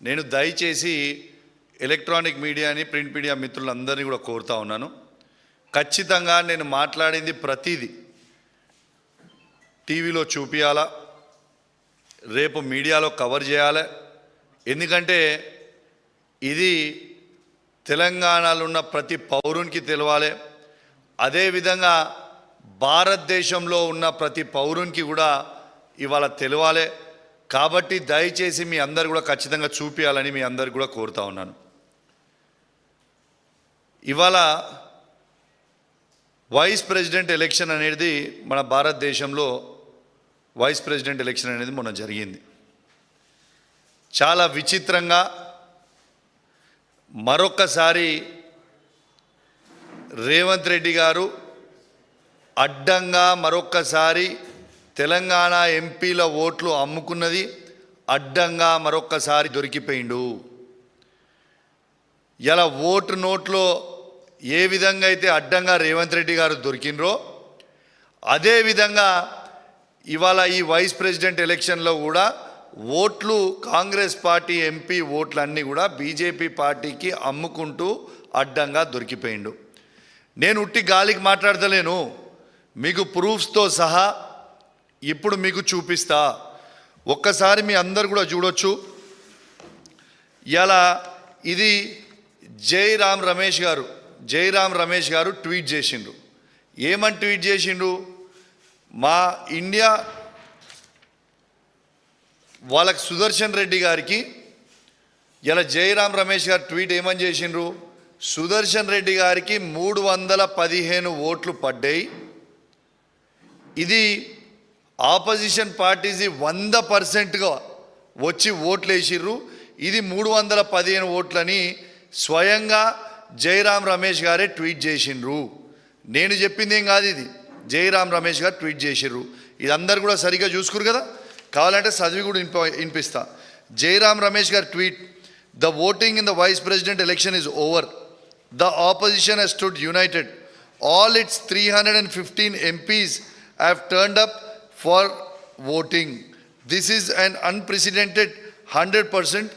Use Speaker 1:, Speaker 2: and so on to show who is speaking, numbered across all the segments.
Speaker 1: నేను దయచేసి ఎలక్ట్రానిక్ మీడియాని ప్రింట్ మీడియా మిత్రులందరినీ కూడా కోరుతా ఉన్నాను. ఖచ్చితంగా నేను మాట్లాడింది ప్రతిదీ టీవీలో చూపించాలా, రేపు మీడియాలో కవర్ చేయాలి. ఎందుకంటే ఇది తెలంగాణలో ఉన్న ప్రతి పౌరునికి తెలవాలి. అదేవిధంగా భారతదేశంలో ఉన్న ప్రతి పౌరునికి కూడా ఇవాళ తెలవాలి. కాబట్టి దయచేసి మీ అందరు కూడా ఖచ్చితంగా చూపించాలని మీ అందరు కూడా కోరుతా ఉన్నాను. ఇవాళ వైస్ ప్రెసిడెంట్ ఎలక్షన్ అనేది మన భారతదేశంలో వైస్ ప్రెసిడెంట్ ఎలక్షన్ అనేది మొన్న జరిగింది. చాలా విచిత్రంగా మరొక్కసారి రేవంత్ రెడ్డి గారు అడ్డంగా మరొక్కసారి తెలంగాణ ఎంపీల ఓట్లు అమ్ముకున్నది అడ్డంగా మరొక్కసారి దొరికిపోయిండు. ఇలా ఓటు నోట్లో ఏ విధంగా అయితే అడ్డంగా రేవంత్ రెడ్డి గారు దొరికినరో అదేవిధంగా ఇవాళ ఈ వైస్ ప్రెసిడెంట్ ఎలక్షన్లో కూడా ఓట్లు కాంగ్రెస్ పార్టీ ఎంపీ ఓట్లన్నీ కూడా బీజేపీ పార్టీకి అమ్ముకుంటూ అడ్డంగా దొరికిపోయిండు. నేను ఉట్టి గాలికి మాట్లాడతలేను, మీకు ప్రూఫ్స్తో సహా ఇప్పుడు మీకు చూపిస్తా. ఒక్కసారి మీ అందరు కూడా చూడొచ్చు. ఇలా ఇది జైరామ్ రమేష్ గారు ట్వీట్ చేసిండ్రు. ఏమని ట్వీట్ చేసిండ్రు? మా ఇండియా వాళ్ళకి సుదర్శన్ రెడ్డి గారికి ఇలా జైరామ్ రమేష్ గారు ట్వీట్ ఏమని చేసిండ్రు? సుదర్శన్ రెడ్డి గారికి 315 ఓట్లు పడ్డాయి. ఇది ఆపోజిషన్ పార్టీస్ 100%గా వచ్చి ఓట్లు వేసిర్రు. ఇది 315 ఓట్లని స్వయంగా జైరామ్ రమేష్ గారే ట్వీట్ చేసిండ్రు. నేను చెప్పింది ఏం కాదు, ఇది జైరామ్ రమేష్ గారు ట్వీట్ చేసిర్రు. ఇది అందరు కూడా సరిగ్గా చూసుకురు కదా, కావాలంటే చదివి కూడా వినిపిస్తా. జైరామ్ రమేష్ గారు tweet: the voting in the vice president election is over. The opposition has stood united. All its 315 MPs have turned up for voting. This is an unprecedented 100%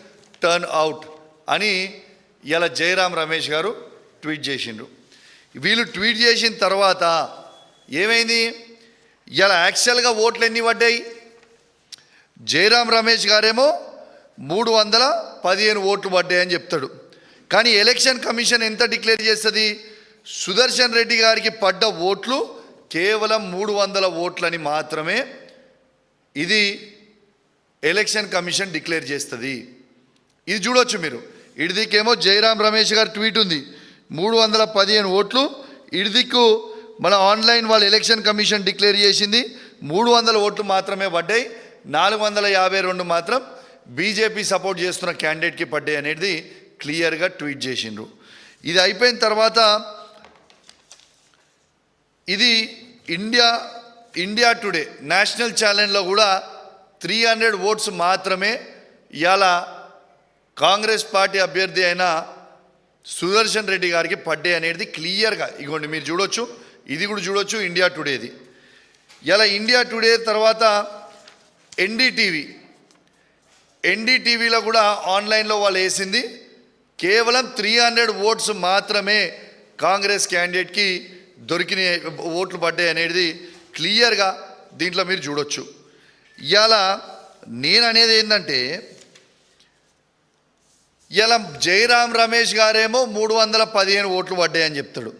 Speaker 1: turnout అని ఇలా జైరామ్ రమేష్ గారు ట్వీట్ చేసిండ్రు. వీళ్ళు ట్వీట్ చేసిన తర్వాత ఏమైంది? ఇలా యాక్చువల్గా ఓట్లు ఎన్ని పడ్డాయి? జైరామ్ రమేష్ గారేమో 315 ఓట్లు పడ్డాయని చెప్తాడు. కానీ ఎలక్షన్ కమిషన్ ఎంత డిక్లేర్ చేస్తుంది? సుదర్శన్ రెడ్డి గారికి పడ్డ ఓట్లు కేవలం 300 ఓట్లని మాత్రమే ఇది ఎలక్షన్ కమిషన్ డిక్లేర్ చేస్తుంది. ఇది చూడొచ్చు మీరు. ఇడిదికేమో జైరామ్ రమేష్ గారు ట్వీట్ ఉంది, 315 ఓట్లు. ఇడిదిక్కు మన ఆన్లైన్ వాళ్ళు ఎలక్షన్ కమిషన్ డిక్లేర్ చేసింది 300 ఓట్లు మాత్రమే పడ్డాయి, 452 మాత్రం బీజేపీ సపోర్ట్ చేస్తున్న క్యాండిడేట్కి పడ్డాయి అనేది క్లియర్గా ట్వీట్ చేసిండ్రు. ఇది అయిపోయిన తర్వాత ఇది ఇండియా టుడే నేషనల్ ఛానల్లో కూడా 300 ఓట్స్ మాత్రమే ఇవాళ కాంగ్రెస్ పార్టీ అభ్యర్థి అయిన సుదర్శన్ రెడ్డి గారికి పడ్డాయి అనేది క్లియర్గా ఇగోండి మీరు చూడొచ్చు. ఇది కూడా చూడొచ్చు ఇండియా టుడేది. ఇలా ఇండియా టుడే తర్వాత ఎన్డీటీవీలో కూడా ఆన్లైన్లో వాళ్ళు వేసింది కేవలం 300 ఓట్స్ మాత్రమే కాంగ్రెస్ క్యాండిడేట్కి దొరికిన ఓట్లు పడ్డాయి అనేది క్లియర్గా దీంట్లో మీరు చూడొచ్చు. ఇవాళ నేను అనేది ఏంటంటే, ఇలా జైరామ్ రమేష్ గారేమో 315 ఓట్లు పడ్డాయని చెప్తాడు.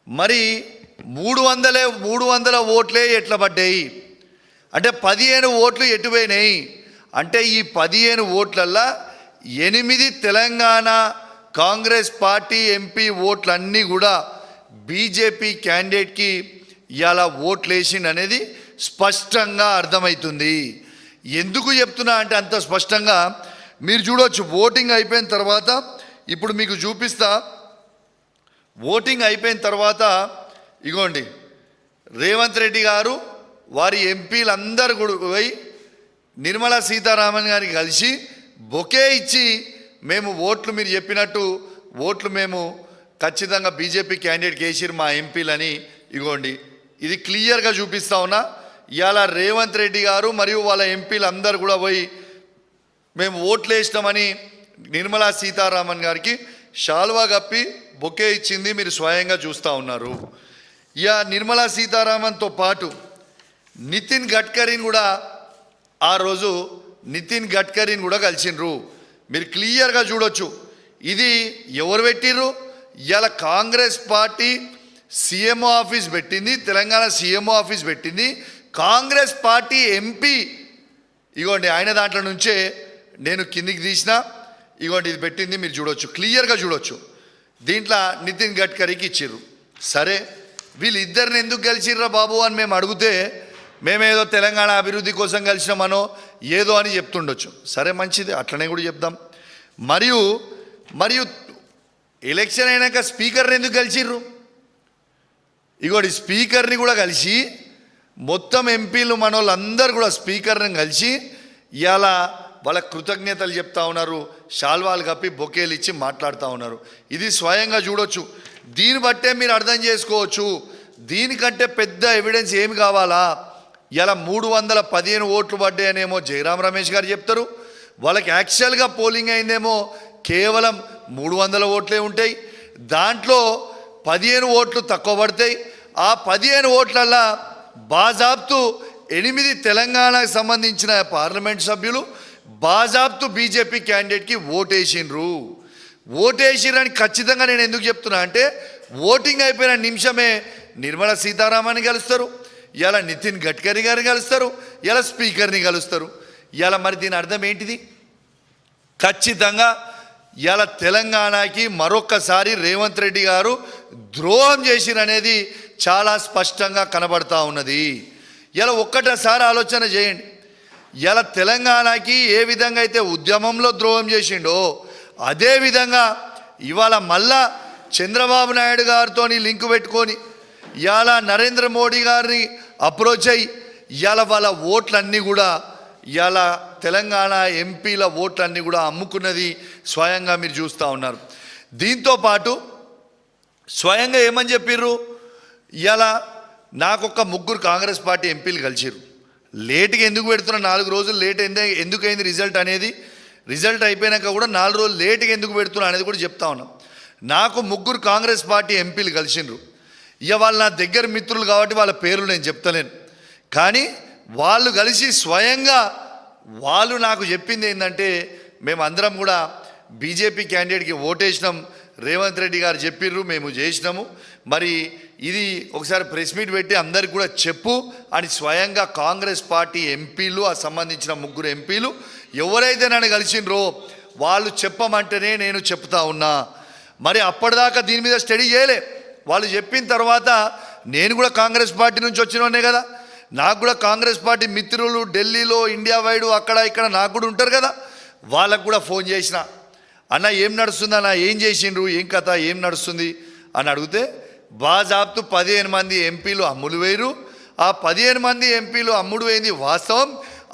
Speaker 1: మరి 300 ఓట్లే ఎట్లా పడ్డాయి అంటే 15 ఓట్లు ఎటుపోయినాయి అంటే ఈ 15 ఓట్లల్లో 8 తెలంగాణ కాంగ్రెస్ పార్టీ ఎంపీ ఓట్లన్నీ కూడా బీజేపీ క్యాండిడేట్కి ఇలా ఓట్లు వేసిండు అనేది స్పష్టంగా అర్థమవుతుంది. ఎందుకు చెప్తున్నా అంటే అంత స్పష్టంగా మీరు చూడవచ్చు. ఓటింగ్ అయిపోయిన తర్వాత ఇప్పుడు మీకు చూపిస్తా. ఓటింగ్ అయిపోయిన తర్వాత ఇగోండి రేవంత్ రెడ్డి గారు వారి ఎంపీలందరూ కూడా పోయి నిర్మలా సీతారామన్ గారికి కలిసి బొకే ఇచ్చి మేము ఓట్లు మీరు చెప్పినట్టు ఓట్లు మేము ఖచ్చితంగా బీజేపీ క్యాండిడేట్కి వేసిరు మా ఎంపీలని ఇగోండి ఇది క్లియర్గా చూపిస్తా ఉన్నా. ఇవాళ రేవంత్ రెడ్డి గారు మరియు వాళ్ళ ఎంపీలు అందరూ కూడా పోయి మేము ఓట్లు వేసినామని నిర్మలా సీతారామన్ గారికి షాల్వా కప్పి బొకే ఇచ్చింది మీరు స్వయంగా చూస్తూ ఉన్నారు. ఇక నిర్మలా సీతారామన్తో పాటు నితిన్ గడ్కరీని కూడా ఆ రోజు కలిసిండ్రు. మీరు క్లియర్గా చూడొచ్చు. ఇది ఎవరు పెట్టిర్రు? ఇలా కాంగ్రెస్ పార్టీ సీఎంఓ ఆఫీస్ పెట్టింది, తెలంగాణ సీఎంఓ ఆఫీస్ పెట్టింది. కాంగ్రెస్ పార్టీ ఎంపీ ఇగోండి ఆయన దాంట్లో నుంచే నేను కిందికి తీసిన ఇగోండి ఇది పెట్టింది మీరు చూడొచ్చు, క్లియర్గా చూడొచ్చు. దీంట్లో నితిన్ గడ్కరీకి ఇచ్చిర్రు. సరే వీళ్ళిద్దరిని ఎందుకు గెలిచిర్రా బాబు అని మేము అడిగితే మేమేదో తెలంగాణ అభివృద్ధి కోసం కలిసినామనో ఏదో అని చెప్తుండొచ్చు. సరే మంచిది, అట్లనే కూడా చెప్దాం. మరియు ఎలక్షన్ అయినాక స్పీకర్ని ఎందుకు కలిసిర్రు? ఇగోటి స్పీకర్ని కూడా కలిసి మొత్తం ఎంపీలు మనోళ్ళందరూ కూడా స్పీకర్ని కలిసి ఇవాళ వాళ్ళ కృతజ్ఞతలు చెప్తా ఉన్నారు, షాల్వాలు కప్పి బొకేలు ఇచ్చి మాట్లాడుతూ ఉన్నారు. ఇది స్వయంగా చూడొచ్చు. దీన్ని బట్టే మీరు అర్థం చేసుకోవచ్చు దీనికంటే పెద్ద ఎవిడెన్స్ ఏమి కావాలా. ఇలా 315 ఓట్లు పడ్డాయనేమో జయరాం రమేష్ గారు చెప్తారు. వాళ్ళకి యాక్చువల్గా పోలింగ్ అయిందేమో కేవలం 300 ఓట్లే ఉంటాయి. దాంట్లో 15 ఓట్లు తక్కువ పడతాయి. ఆ 15 ఓట్లల్లో బాజాబ్తు 8 తెలంగాణకు సంబంధించిన పార్లమెంట్ సభ్యులు బాజాబ్తు బీజేపీ క్యాండిడేట్కి ఓటేసిరని ఖచ్చితంగా నేను ఎందుకు చెప్తున్నా అంటే ఓటింగ్ అయిపోయిన నిమిషమే నిర్మలా సీతారామన్ని కలుస్తారు, ఇలా నితిన్ గడ్కరీ గారిని కలుస్తారు, ఇలా స్పీకర్ని కలుస్తారు. ఇలా మరి దీని అర్థం ఏంటిది? ఖచ్చితంగా ఇలా తెలంగాణకి మరొక్కసారి రేవంత్ రెడ్డి గారు ద్రోహం చేసిరనేది చాలా స్పష్టంగా కనబడతా ఉన్నది. ఇలా ఒక్కటేసారి ఆలోచన చేయండి. ఇలా తెలంగాణకి ఏ విధంగా అయితే ఉద్యమంలో ద్రోహం చేసిండో అదేవిధంగా ఇవాళ మళ్ళా చంద్రబాబు నాయుడు గారితో లింకు పెట్టుకొని ఇవాళ నరేంద్ర మోడీ గారిని అప్రోచ్ అయ్యి ఇవాళ వాళ్ళ ఓట్లన్నీ కూడా ఇవాళ తెలంగాణ ఎంపీల ఓట్లన్నీ కూడా అమ్ముకున్నది స్వయంగా మీరు చూస్తూ ఉన్నారు. దీంతోపాటు స్వయంగా ఏమని చెప్పిర్రు? ఇవాళ నాకొక్క 3 కాంగ్రెస్ పార్టీ ఎంపీలు కలిసిర్రు. లేట్గా ఎందుకు పెడుతున్నా, 4 రోజులు లేట్ ఎందుకు అయింది రిజల్ట్ అయిపోయినాక కూడా 4 రోజులు లేట్గా ఎందుకు పెడుతున్నా అనేది కూడా చెప్తా ఉన్నాం. నాకు 3 కాంగ్రెస్ పార్టీ ఎంపీలు కలిసిండ్రు. ఇక వాళ్ళు నా దగ్గర మిత్రులు కాబట్టి వాళ్ళ పేర్లు నేను చెప్తలేను. కానీ వాళ్ళు కలిసి స్వయంగా వాళ్ళు నాకు చెప్పింది ఏంటంటే మేమందరం కూడా బీజేపీ క్యాండిడేట్కి ఓటేసినాం, రేవంత్ రెడ్డి గారు చెప్పిర్రు, మేము చేసినాము, మరి ఇది ఒకసారి ప్రెస్ మీట్ పెట్టి అందరికి కూడా చెప్పు అని స్వయంగా కాంగ్రెస్ పార్టీ ఎంపీలు ఆ సంబంధించిన 3 ఎంపీలు ఎవరైతే నన్ను కలిసిండ్రో వాళ్ళు చెప్పమంటేనే నేను చెప్తా ఉన్నా. మరి అప్పటిదాకా దీని మీద స్టడీ చేయలే. వాళ్ళు చెప్పిన తర్వాత నేను కూడా కాంగ్రెస్ పార్టీ నుంచి వచ్చినోనే కదా, నాకు కూడా కాంగ్రెస్ పార్టీ మిత్రులు ఢిల్లీలో ఇండియా వైడ్ అక్కడ ఇక్కడ నాకు కూడా ఉంటారు కదా, వాళ్ళకు కూడా ఫోన్ చేసిన, అన్న ఏం నడుస్తుంది అన్న, ఏం చేసిండ్రు, ఏం కథ, ఏం నడుస్తుంది అని అడిగితే బాజాబ్తు 15 మంది ఎంపీలు అమ్ముడు వేయరు, ఆ 15 మంది ఎంపీలు అమ్ముడు వేయింది వాస్తవం,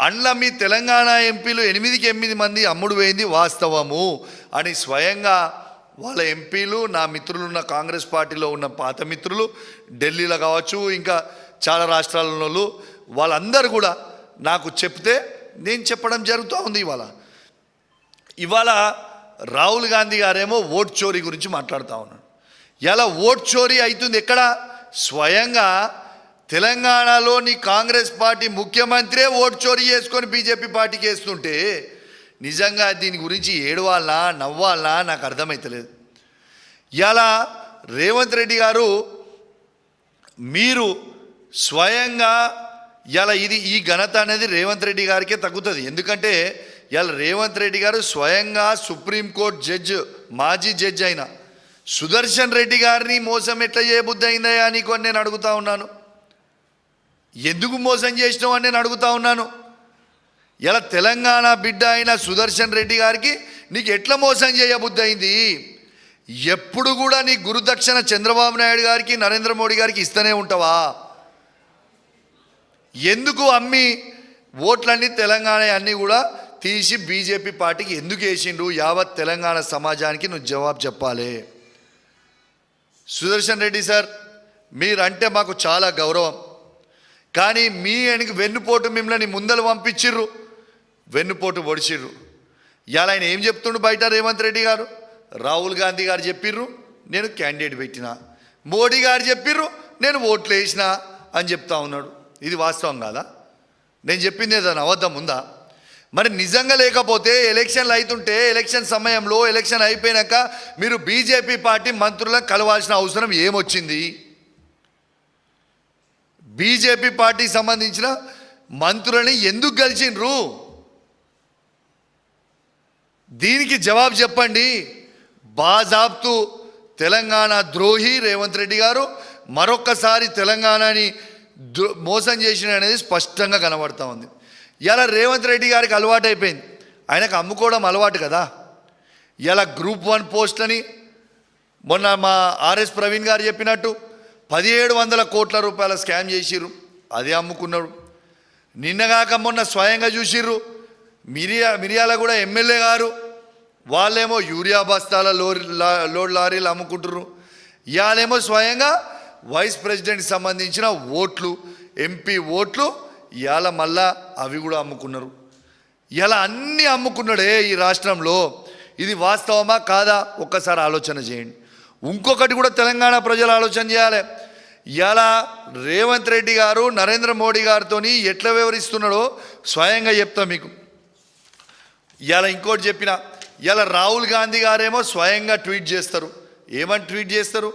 Speaker 1: అండ్ల మీ తెలంగాణ ఎంపీలు 8 మంది అమ్ముడు వేయింది వాస్తవము అని స్వయంగా వాళ్ళ ఎంపీలు నా మిత్రులు ఉన్న కాంగ్రెస్ పార్టీలో ఉన్న పాత మిత్రులు ఢిల్లీలో కావచ్చు ఇంకా చాలా రాష్ట్రాలలో వాళ్ళందరూ కూడా నాకు చెప్తే నేను చెప్పడం జరుగుతూ ఉంది. ఇవాళ రాహుల్ గాంధీ గారేమో ఓట్ చోరీ గురించి మాట్లాడుతూ ఉన్నాడు. ఇలా ఓట్ చోరీ అవుతుంది ఎక్కడ? స్వయంగా తెలంగాణలోని కాంగ్రెస్ పార్టీ ముఖ్యమంత్రే ఓట్ చోరీ చేసుకొని బీజేపీ పార్టీకి వేస్తుంటే నిజంగా దీని గురించి ఏడవాలా నవ్వాలా నాకు అర్థమవుతలేదు. ఇలా రేవంత్ రెడ్డి గారు మీరు స్వయంగా ఇలా ఈ ఘనత అనేది రేవంత్ రెడ్డి గారికే తగ్గుతుంది. ఎందుకంటే ఇలా రేవంత్ రెడ్డి గారు స్వయంగా సుప్రీంకోర్టు జడ్జి మాజీ జడ్జి అయిన సుదర్శన్ రెడ్డి గారిని మోసం ఎట్లా చేయబుద్ధి అయిందయా నీకు అని నేను అడుగుతా ఉన్నాను. ఎందుకు మోసం చేసినావు అని నేను అడుగుతా ఉన్నాను. ఇలా తెలంగాణ బిడ్డ అయిన సుదర్శన్ రెడ్డి గారికి నీకు ఎట్లా మోసం చేయబుద్ధి అయింది? ఎప్పుడు కూడా నీ గురుదక్షిణ చంద్రబాబు నాయుడు గారికి నరేంద్ర మోడీ గారికి ఇస్తూనే ఉంటావా? ఎందుకు అమ్మి ఓట్లన్నీ తెలంగాణ అన్నీ కూడా తీసి బీజేపీ పార్టీకి ఎందుకు వేసిండు? యావత్ తెలంగాణ సమాజానికి నువ్వు జవాబు చెప్పాలి. సుదర్శన్ రెడ్డి సార్, మీరంటే మాకు చాలా గౌరవం, కానీ మీ వెన్నుపోటు మిమ్మల్ని ముందలు పంపించిర్రు, వెన్నుపోటు పొడిచిర్రు. ఇవాళ ఆయన ఏం చెప్తుండు బయట రేవంత్ రెడ్డి గారు? రాహుల్ గాంధీ గారు చెప్పిర్రు నేను క్యాండిడేట్ పెట్టినా, మోడీ గారు చెప్పిర్రు నేను ఓట్లు వేసినా అని చెప్తా ఉన్నాడు. ఇది వాస్తవం కాదా? నేను చెప్పింది ఏదైనా అబద్ధం ఉందా? మరి నిజంగా లేకపోతే ఎలక్షన్లు అవుతుంటే ఎలక్షన్ సమయంలో ఎలక్షన్ అయిపోయాక మీరు బీజేపీ పార్టీ మంత్రులను కలవాల్సిన అవసరం ఏమొచ్చింది? బీజేపీ పార్టీకి సంబంధించిన మంత్రులని ఎందుకు కలిసిండ్రు? దీనికి జవాబు చెప్పండి. బాజాబ్తు తెలంగాణ ద్రోహి రేవంత్ రెడ్డి గారు మరొక్కసారి తెలంగాణని మోసం చేసిన అనేది స్పష్టంగా కనబడతా ఉంది. ఇలా రేవంత్ రెడ్డి గారికి అలవాటు అయిపోయింది, ఆయనకు అమ్ముకోవడం అలవాటు కదా. ఇలా Group 1 పోస్ట్ అని మొన్న మా ఆర్ఎస్ ప్రవీణ్ గారు చెప్పినట్టు 1700 కోట్ల రూపాయల స్కామ్ చేసిర్రు, అదే అమ్ముకున్నాడు. నిన్నగాక మొన్న స్వయంగా చూసిర్రు మిర్యాల కూడా ఎమ్మెల్యే గారు వాళ్ళేమో యూరియా బస్తాల లోడ్ లారీలు అమ్ముకుంటున్నారు. ఇవాళేమో స్వయంగా వైస్ ప్రెసిడెంట్కి సంబంధించిన ఓట్లు, ఎంపీ ఓట్లు ఇవాళ మళ్ళా అవి కూడా అమ్ముకున్నారు. ఇలా అన్నీ అమ్ముకున్నాడే ఈ రాష్ట్రంలో. ఇది వాస్తవమా కాదా ఒక్కసారి ఆలోచన చేయండి. ఇంకొకటి కూడా తెలంగాణ ప్రజలు ఆలోచన చేయాలి. ఇలా రేవంత్ రెడ్డి గారు నరేంద్ర మోడీ గారితో ఎట్లా వ్యవహరిస్తున్నాడో స్వయంగా చెప్తా మీకు. ఇలా ఇంకోటి చెప్పిన, ఇలా రాహుల్ గాంధీ గారేమో స్వయంగా ట్వీట్ చేస్తారు. ఏమని ట్వీట్ చేస్తారు?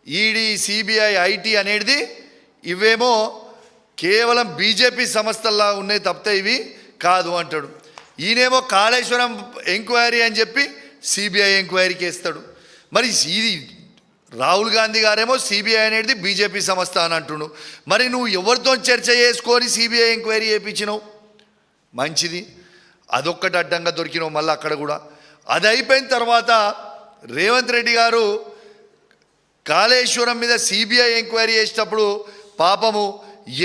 Speaker 1: ఈడీ, సిబిఐ, ఐటీ అనేది ఇవేమో కేవలం బీజేపీ సంస్థల్లా ఉన్నాయి తప్పితే ఇవి కాదు అంటాడు. ఈయనేమో కాళేశ్వరం ఎంక్వైరీ అని చెప్పి సిబిఐ ఎంక్వైరీకి వేస్తాడు. మరి ఇది రాహుల్ గాంధీ గారేమో సిబిఐ అనేది బీజేపీ సంస్థ అని అంటున్నాడు. మరి నువ్వు ఎవరితో చర్చ చేసుకొని సిబిఐ ఎంక్వైరీ చేయించినావు? మంచిది, అదొక్కటి అడ్డంగా దొరికినావు. మళ్ళీ అక్కడ కూడా అది అయిపోయిన తర్వాత రేవంత్ రెడ్డి గారు కాళేశ్వరం మీద సిబిఐ ఎంక్వైరీ చేసేటప్పుడు పాపము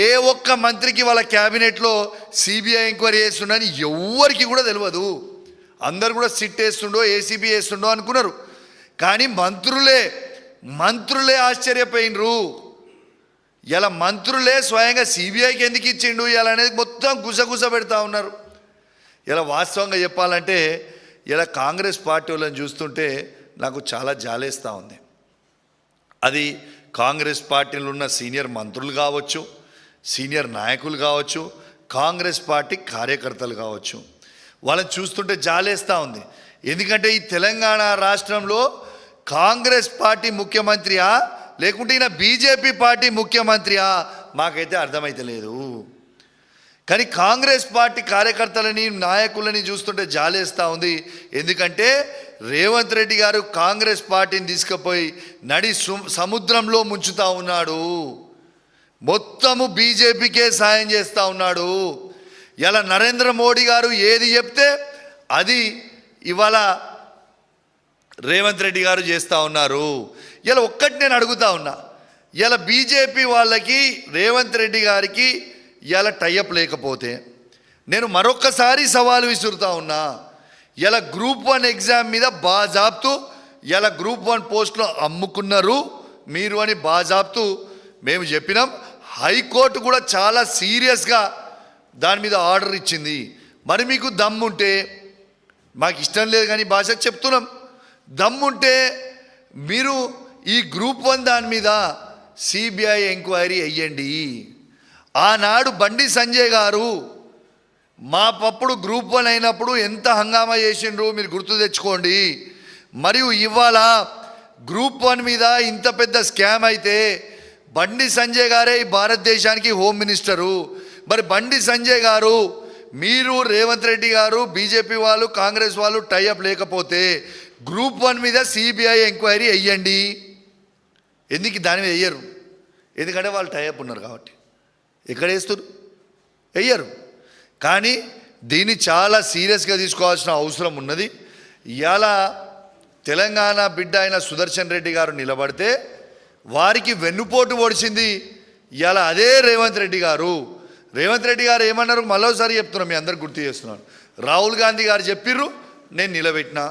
Speaker 1: ఏ ఒక్క మంత్రికి వాళ్ళ క్యాబినెట్లో సిబిఐ ఎంక్వైరీ చేస్తుండని ఎవరికి కూడా తెలియదు. అందరు కూడా సిట్ వేస్తుండో ఏసీబీ వేస్తుండో అనుకున్నారు. కానీ మంత్రులే ఆశ్చర్యపోయినరు. ఇలా మంత్రులే స్వయంగా సిబిఐకి ఎందుకు ఇచ్చిండు ఇలా అనేది మొత్తం గుసగుస పెడతా ఉన్నారు. ఇలా వాస్తవంగా చెప్పాలంటే ఇలా కాంగ్రెస్ పార్టీ వాళ్ళని చూస్తుంటే నాకు చాలా జాలేస్తూ ఉంది. అది కాంగ్రెస్ పార్టీలో ఉన్న సీనియర్ మంత్రులు కావచ్చు, సీనియర్ నాయకులు కావచ్చు, కాంగ్రెస్ పార్టీ కార్యకర్తలు కావచ్చు, వాళ్ళని చూస్తుంటే జాలేస్తూ ఉంది. ఎందుకంటే ఈ తెలంగాణ రాష్ట్రంలో కాంగ్రెస్ పార్టీ ముఖ్యమంత్రియా లేకుంటే ఈయన బీజేపీ పార్టీ ముఖ్యమంత్రియా మాకైతే అర్థమైతే లేదు. కానీ కాంగ్రెస్ పార్టీ కార్యకర్తలని నాయకులని చూస్తుంటే జాలేస్తూ ఉంది. ఎందుకంటే రేవంత్ రెడ్డి గారు కాంగ్రెస్ పార్టీని తీసుకుపోయి నడి సముద్రంలో ముంచుతూ ఉన్నాడు. మొత్తము బీజేపీకే సాయం చేస్తూ ఉన్నాడు. ఇలా నరేంద్ర మోడీ గారు ఏది చెప్తే అది ఇవాళ రేవంత్ రెడ్డి గారు చేస్తూ ఉన్నారు. ఇలా ఒక్కటి నేను అడుగుతా ఉన్నా, ఇలా బీజేపీ వాళ్ళకి రేవంత్ రెడ్డి గారికి ఇలా టైఅప్ లేకపోతే నేను మరొక్కసారి సవాలు విసురుతా ఉన్నా. ఇలా Group 1 ఎగ్జామ్ మీద బాజాబ్తు ఇలా Group 1 పోస్టులో అమ్ముకున్నారు మీరు అని బాజాబ్తు మేము చెప్పినాం. హైకోర్టు కూడా చాలా సీరియస్గా దాని మీద ఆర్డర్ ఇచ్చింది. మరి మీకు దమ్ముంటే, మాకు ఇష్టం లేదు కానీ భాషకు చెప్తున్నాం, దమ్ముంటే మీరు ఈ Group 1 దాని మీద సిబిఐ ఎంక్వైరీ అయ్యండి. ఆనాడు బండి సంజయ్ గారు మా పప్పుడు Group 1 అయినప్పుడు ఎంత హంగామా చేసిండ్రు మీరు గుర్తు తెచ్చుకోండి. మరియు ఇవాళ Group 1 మీద ఇంత పెద్ద స్కామ్ అయితే బండి సంజయ్ గారే ఈ భారతదేశానికి హోమ్ మినిస్టరు. మరి బండి సంజయ్ గారు, మీరు రేవంత్ రెడ్డి గారు, బీజేపీ వాళ్ళు, కాంగ్రెస్ వాళ్ళు టైఅప్ లేకపోతే Group 1 మీద సిబిఐ ఎంక్వైరీ వెయ్యండి. ఎందుకు దాని మీద వెయ్యరు? ఎందుకంటే వాళ్ళు టైఅప్ ఉన్నారు కాబట్టి. ఎక్కడ వేస్తారు? వెయ్యరు. కానీ దీన్ని చాలా సీరియస్గా తీసుకోవాల్సిన అవసరం ఉన్నది. ఇవాళ తెలంగాణ బిడ్డ అయిన సుదర్శన్ రెడ్డి గారు నిలబడితే వారికి వెన్నుపోటు పొడిచింది ఇవాళ అదే రేవంత్ రెడ్డి గారు. రేవంత్ రెడ్డి గారు ఏమన్నారు మరోసారి చెప్తున్నాను, మీ అందరికి గుర్తు చేస్తున్నాను. రాహుల్ గాంధీ గారు చెప్పిర్రు, నేను నిలబెట్టినా.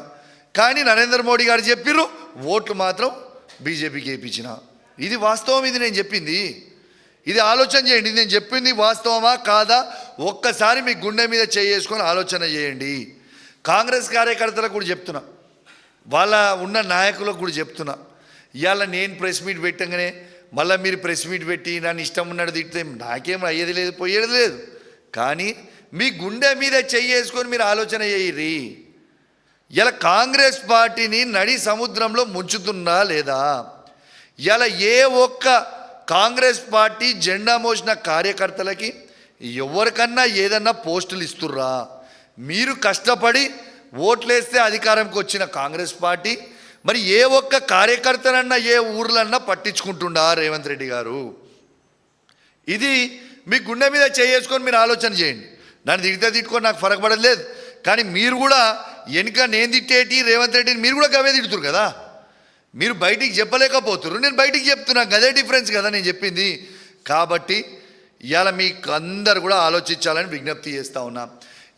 Speaker 1: కానీ నరేంద్ర మోడీ గారు చెప్పిర్రు, ఓట్లు మాత్రం బీజేపీకి వేయించిన. ఇది వాస్తవం. ఇది నేను చెప్పింది. ఇది ఆలోచన చేయండి. నేను చెప్పింది వాస్తవమా కాదా ఒక్కసారి మీ గుండె మీద చేసుకొని ఆలోచన చేయండి. కాంగ్రెస్ కార్యకర్తలకు కూడా చెప్తున్నా, వాళ్ళ ఉన్న నాయకులకు కూడా చెప్తున్నా, ఇవాళ నేను ప్రెస్ మీట్ పెట్టగానే మళ్ళీ మీరు ప్రెస్ మీట్ పెట్టి నన్ను ఇష్టం ఉన్నది తిడితే నాకేం అయ్యేది లేదు, పోయేది లేదు. కానీ మీ గుండె మీద చెయ్యేసుకొని మీరు ఆలోచన చేయరి. ఇలా కాంగ్రెస్ పార్టీని నడి సముద్రంలో ముంచుతున్నా లేదా? ఇలా ఏ ఒక్క కాంగ్రెస్ పార్టీ జెండా మోసిన కార్యకర్తలకి ఎవరికన్నా ఏదన్నా పోస్టులు ఇస్తుర్రా? మీరు కష్టపడి ఓట్లేస్తే అధికారంకి వచ్చిన కాంగ్రెస్ పార్టీ మరి ఏ ఒక్క కార్యకర్తనన్నా ఏ ఊర్లన్నా పట్టించుకుంటుండా రేవంత్ రెడ్డి గారు? ఇది మీ గుండె మీద చేసుకొని మీరు ఆలోచన చేయండి. నన్ను తిట్టుకొని నాకు ఫరక పడదు లేదు, కానీ మీరు కూడా వెనుక నేను తిట్టేటి రేవంత్ రెడ్డిని మీరు కూడా గవే తిడుతురు కదా. మీరు బయటికి చెప్పలేకపోతున్నారు, నేను బయటికి చెప్తున్నా, గదే డిఫరెన్స్ కదా నేను చెప్పింది. కాబట్టి ఇవాళ మీకు అందరు కూడా ఆలోచించాలని విజ్ఞప్తి చేస్తూ ఉన్నా.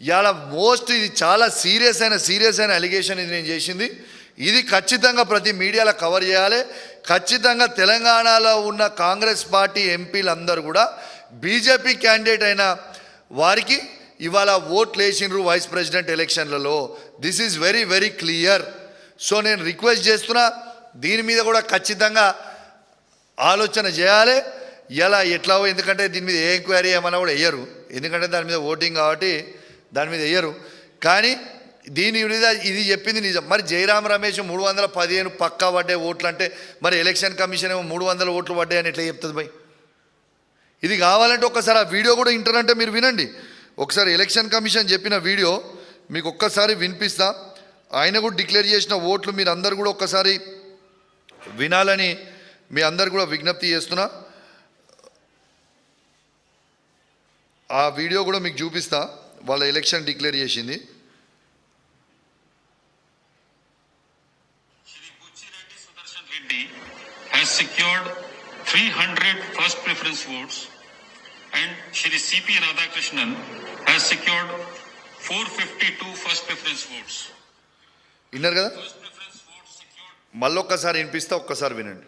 Speaker 1: ఇవాళ ఇది చాలా సీరియస్ అయిన అలిగేషన్ ఇది నేను చేసింది. ఇది ఖచ్చితంగా ప్రతి మీడియాలో కవర్ చేయాలి. ఖచ్చితంగా తెలంగాణలో ఉన్న కాంగ్రెస్ పార్టీ ఎంపీలందరూ కూడా బీజేపీ క్యాండిడేట్ అయిన వారికి ఇవాళ ఓట్లు వేసిండ్రు వైస్ ప్రెసిడెంట్ ఎలక్షన్లలో. This is very very clear. So నేను రిక్వెస్ట్ చేస్తున్నా, దీని మీద కూడా ఖచ్చితంగా ఆలోచన చేయాలి. ఇలా ఎట్లావో, ఎందుకంటే దీని మీద ఏ ఎంక్వైరీ ఏమన్నా కూడా వేయరు, ఎందుకంటే దాని మీద ఓటింగ్ కాబట్టి దాని మీద వేయరు. కానీ దీని మీద ఇది చెప్పింది నిజం. మరి జయరాం రమేష్ 315 పక్కా పడ్డే ఓట్లు అంటే మరి ఎలక్షన్ కమిషన్ ఏమో 300 ఓట్లు పడ్డాయని ఎట్లా చెప్తుంది భయ్? ఇది కావాలంటే ఒక్కసారి ఆ వీడియో కూడా ఇంటారంటే మీరు వినండి. ఒకసారి ఎలక్షన్ కమిషన్ చెప్పిన వీడియో మీకు ఒక్కసారి వినిపిస్తా. ఆయన కూడా డిక్లేర్ చేసిన ఓట్లు మీరు అందరు కూడా ఒక్కసారి వినాలని మీ అందరు కూడా విజ్ఞప్తి చేస్తున్నా. ఆ వీడియో కూడా మీకు చూపిస్తా, వాళ్ళ ఎలక్షన్ డిక్లేర్ చేసింది.
Speaker 2: has secured 300 first preference votes and Shri C.P. Radhakrishnan has secured 452 first preference votes.
Speaker 1: విన్నారు కదా, మళ్ళొక్కసారి వినిపిస్తా, ఒక్కసారి వినండి.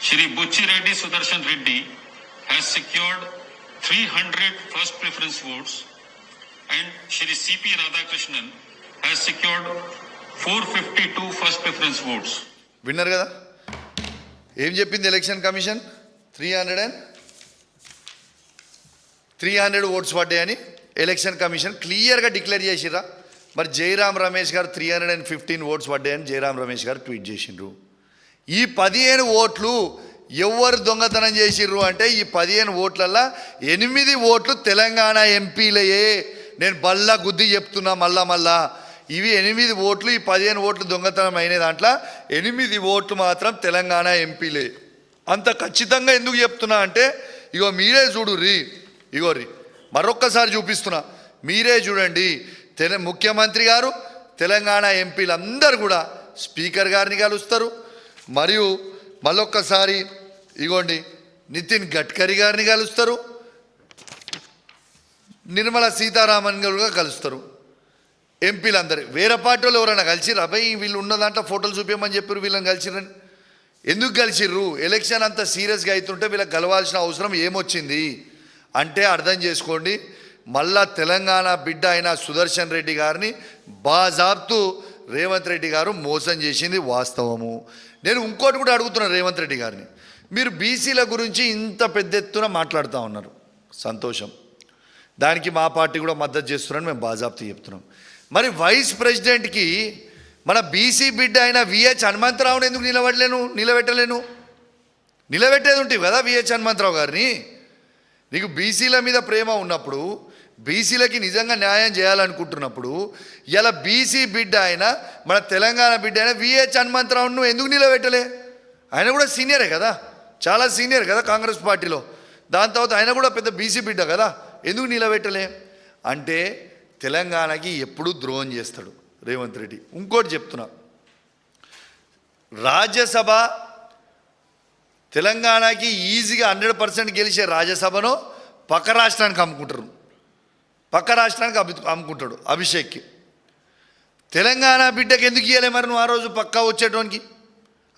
Speaker 2: Shri Buchi Reddy Sudarshan Reddy has secured 300 first preference votes and Shri C.P. Radhakrishnan has secured 452 first preference votes.
Speaker 1: విన్నారు కదా ఏం చెప్పింది ఎలక్షన్ కమిషన్? 300 ఓట్స్ పడ్డాయని ఎలక్షన్ కమిషన్ క్లియర్గా డిక్లేర్ చేసిర్రా. మరి జయరాం రమేష్ గారు 315 ఓట్స్ పడ్డాయని జయరాం రమేష్ గారు ట్వీట్ చేసిండ్రు. ఈ 15 ఓట్లు ఎవరు దొంగతనం చేసిర్రు అంటే, ఈ 15 ఓట్లల్లో 8 ఓట్లు తెలంగాణ ఎంపీలయే. నేను బల్లా గుద్ది చెప్తున్నా మళ్ళా. ఇవి 8 ఓట్లు, ఈ 15 ఓట్లు దొంగతనం అయిన దాంట్లో 8 ఓట్లు మాత్రం తెలంగాణ ఎంపీలే. అంత ఖచ్చితంగా ఎందుకు చెప్తున్నా అంటే, ఇగో మీరే చూడుర్రి, ఇగోర్రి మరొక్కసారి చూపిస్తున్నా, మీరే చూడండి. ముఖ్యమంత్రి గారు తెలంగాణ ఎంపీలందరూ కూడా స్పీకర్ గారిని కలుస్తారు. మరియు మళ్ళొక్కసారి ఇగోండి నితిన్ గడ్కరీ గారిని కలుస్తారు, నిర్మలా సీతారామన్ గారు కలుస్తారు. ఎంపీలందరూ వేరే పార్టీలో ఎవరైనా కలిసిర్రు? అబ్బాయి వీళ్ళు ఉన్న దాంట్లో ఫోటోలు చూపించమని చెప్పారు, వీళ్ళని కలిసిర్రని. ఎందుకు కలిసిర్రు? ఎలక్షన్ అంత సీరియస్గా అవుతుంటే వీళ్ళకి కలవాల్సిన అవసరం ఏమొచ్చింది అంటే అర్థం చేసుకోండి. మళ్ళా తెలంగాణ బిడ్డ అయిన సుదర్శన్ రెడ్డి గారిని బాజాబ్తు రేవంత్ రెడ్డి గారు మోసం చేసింది వాస్తవము. నేను ఇంకోటి కూడా అడుగుతున్నాను రేవంత్ రెడ్డి గారిని, మీరు బీసీల గురించి ఇంత పెద్ద ఎత్తున మాట్లాడుతూ ఉన్నారు, సంతోషం, దానికి మా పార్టీ కూడా మద్దతు చేస్తున్నారని మేము బాజాబ్తు చెప్తున్నాం. మరి వైస్ ప్రెసిడెంట్కి మన బీసీ బిడ్డ అయిన విహెచ్ హనుమంతరావుని ఎందుకు నిలబెట్టలేను? నిలబెట్టేది ఉంటుంది కదా విహెచ్ హనుమంతరావు గారిని. నీకు బీసీల మీద ప్రేమ ఉన్నప్పుడు, బీసీలకి నిజంగా న్యాయం చేయాలనుకుంటున్నప్పుడు, ఇలా బీసీ బిడ్డ అయిన మన తెలంగాణ బిడ్డ అయిన విహెచ్ హనుమంతరావును నువ్వు ఎందుకు నిలబెట్టలే? ఆయన కూడా సీనియరే కదా, చాలా సీనియర్ కదా కాంగ్రెస్ పార్టీలో. దాని తర్వాత ఆయన కూడా పెద్ద బీసీ బిడ్డ కదా, ఎందుకు నిలబెట్టలే? అంటే తెలంగాణకి ఎప్పుడూ ద్రోహం చేస్తాడు రేవంత్ రెడ్డి. ఇంకోటి చెప్తున్నా, రాజ్యసభ తెలంగాణకి ఈజీగా 100% గెలిచే రాజ్యసభను పక్క రాష్ట్రానికి అమ్ముకుంటాడు అభిషేక్కి. తెలంగాణ బిడ్డకి ఎందుకు ఇవ్వలే మరి నువ్వు ఆ రోజు పక్కా వచ్చేటోనికి?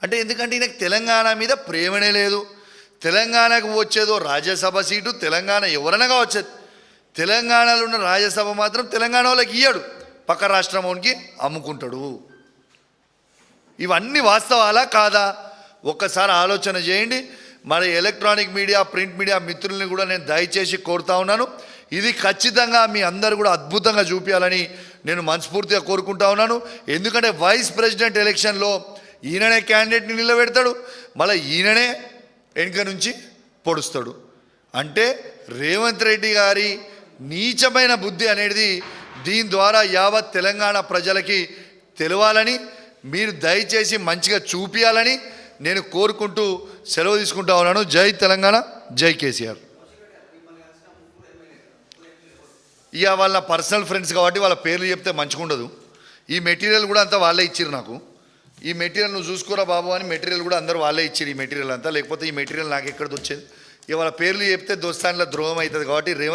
Speaker 1: అంటే ఎందుకంటే ఈయనకు తెలంగాణ మీద ప్రేమనే లేదు. తెలంగాణకు వచ్చేదో రాజ్యసభ సీటు, తెలంగాణ ఎవరైనా వచ్చేది, తెలంగాణలో ఉన్న రాజ్యసభ మాత్రం తెలంగాణ వాళ్ళకి ఇయ్యడు, పక్క రాష్ట్రంకి అమ్ముకుంటాడు. ఇవన్నీ వాస్తవాలా కాదా? ఒక్కసారి ఆలోచన చేయండి. మరి ఎలక్ట్రానిక్ మీడియా, ప్రింట్ మీడియా మిత్రుల్ని కూడా నేను దయచేసి కోరుతా ఉన్నాను, ఇది ఖచ్చితంగా మీ అందరు కూడా అద్భుతంగా చూపించాలని నేను మనస్ఫూర్తిగా కోరుకుంటా ఉన్నాను. ఎందుకంటే వైస్ ప్రెసిడెంట్ ఎలక్షన్లో ఈయననే క్యాండిడేట్ని నిలబెడతాడు, మళ్ళీ ఈయననే వెనుక నుంచి పొడుస్తాడు. అంటే రేవంత్ రెడ్డి గారి నీచమైన బుద్ధి అనేది దీని ద్వారా యావత్ తెలంగాణ ప్రజలకి తెలవాలని, మీరు దయచేసి మంచిగా చూపించాలని నేను కోరుకుంటూ సెలవు తీసుకుంటా ఉన్నాను. జై తెలంగాణ, జై కేసీఆర్. ఇక వాళ్ళ పర్సనల్ ఫ్రెండ్స్ కాబట్టి వాళ్ళ పేర్లు చెప్తే మంచిగా ఉండదు. ఈ మెటీరియల్ కూడా అంతా వాళ్ళే ఇచ్చిర్రు నాకు. ఈ మెటీరియల్ నువ్వు చూసుకోరా బాబు అని మెటీరియల్ కూడా అందరూ వాళ్ళే ఇచ్చారు ఈ మెటీరియల్ అంతా, లేకపోతే ఈ మెటీరియల్ నాకు ఎక్కడిది వచ్చేది. ఇక వాళ్ళ పేర్లు చెప్తే దోస్తాన్ల ద్రోహం అవుతుంది కాబట్టి రేవంత్